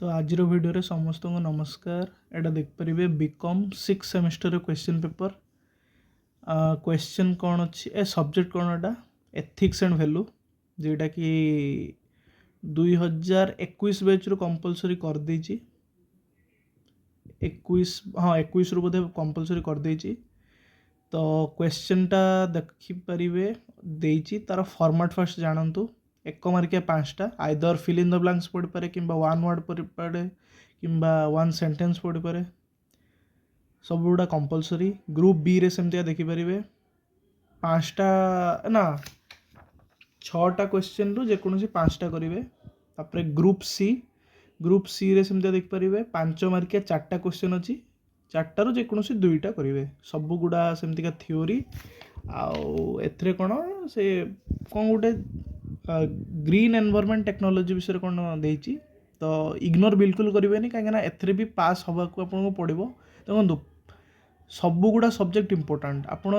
तो आज वीडियो समस्त को नमस्कार। एटा देखिपारे BCom 6 semester question paper. Question कौन अच्छी ए सब्जेक्ट कौन एटा एथिक्स एंड वैल्यू जेटा कि 2021 बैच रू कंपलसरी कर देछि 21 हाँ 21 रू बोधे कंपलसरी कर देछि। तो क्वेश्चन टा देखि परिवे देछि तार फॉर्मेट फर्स्ट जानंतु। एक मार्किया 5टा either fill in the blanks पढ़ी पारे किंबा वन वर्ड पढ़ी पारे किंबा वन सेंटेंस पढ़ी पारे सब गुड़ा कंपलसरी। ग्रुप बी रे सेमतिया देखि परिवे 5टा ना 6टा क्वेश्चन रु जेकोसी 5टा करिवे। तापरे ग्रुप सी रे सेमतिया देखि परिवे 5 मार्किया 4टा क्वेश्चन अछि 4टा रु जेकोसी 2टा करिवे। सब गुड़ा सेमतिका थ्योरी आउ एथरे कोन से कोन गुटे ग्रीन एनवायरनमेंट टेक्नोलॉजी विषय कौन देती तो इग्नोर बिल्कुल करेंगे कहीं एथरे भी पास हवा को आपको पड़ो। देखो सब गुड़ा सब्जेक्ट इंपोर्टेंट आपण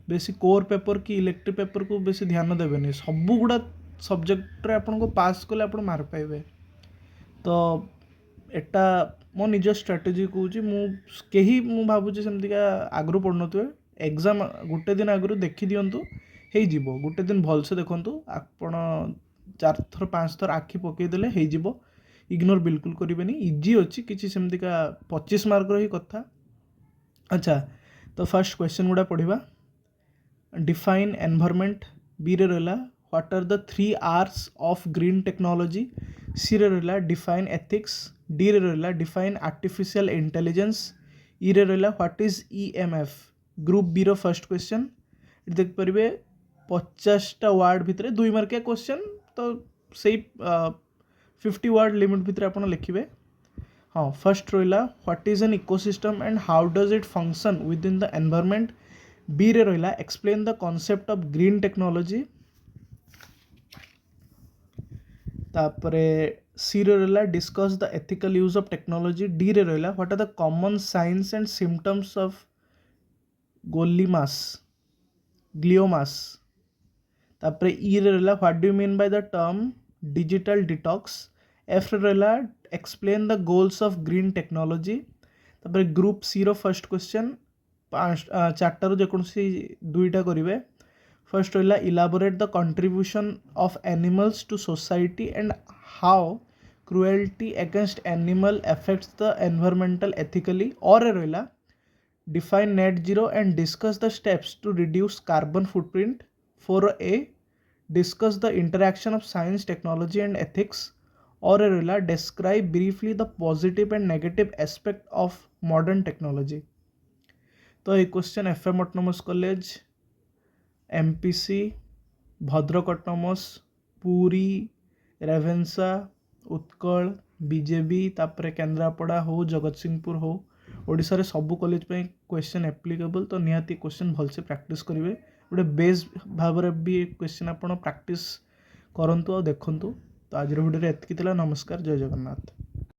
बेसी कोर पेपर कि इलेक्ट्रिक पेपर को बेसी ध्यान देवेनि सब गुड़ा सब्जेक्ट रे आपन को पास कले आप मार्क पाइबे। तो एटा मो निज स्ट्राटेजी कहूँ मु भावुँ सेमतिका आगु पढ़ नुवे एग्जाम गोटे दिन आगु देखी दिंतु हो गोटे दिन भलसे देखूँ आपण 4 थर 5 थर आखि पकईदेले हो इग्नोर बिल्कुल करेंगे। इजी अच्छी किसी सेमतिका 25 मार्क रही कथा। अच्छा तो फर्स्ट क्वेश्चन गुड़ा पढ़ा। डिफाइन एनवायरनमेंट बी रे रहा what are the 3 R's of green technology. C रे रहा डिफाइन एथिक्स। डी रे रहा डिफाइन आर्टिफिशियल इंटेलिजेंस। ई रे रहा what is EMF। Group B रो फर्स्ट क्वेश्चन देख पारे 50टा वार्ड भितर 2 मार्किया क्वेश्चन तो से 50 वार्ड लिमिट भितर आप लिखे। हाँ फर्स्ट रहा what is an ecosystem and how does it function within the environment. B रे रहा explain the concept of green technology. तापरे सी रे रहा discuss the ethical use of technology. D रे रहा what are the common science and symptoms of gliomas. तापरे E रे रहा what do you mean by the term digital detox. F रे रहा explain the goals of green technology. तापरे group C रो first question 4टा रु जेकोसी 2टा करेंगे। फर्स्ट रहा elaborate the contribution of animals to society and how cruelty against animal affects the environmental ethically. और रहा define net zero and discuss the steps to reduce carbon footprint. 4A discuss the interaction of science technology and ethics. और रहा describe briefly the positive and negative aspect of modern technology. तो ये question FM autonomous college MPC Bhadrak autonomous Puri Ravenshaw Utkal BJB तापरे केन्द्रापड़ा हो जगतसिंहपुर हो ओडिशा रे सब college पे क्वेश्चन एप्लीकेबल। तो निहाती क्वेश्चन भलसे प्रैक्टिस करेंगे गोटे बेस भाव में भी क्वेश्चन आप प्रैक्टिस करंतु और देखंतु। तो आज वीडियो एतकी। नमस्कार जय जगन्नाथ।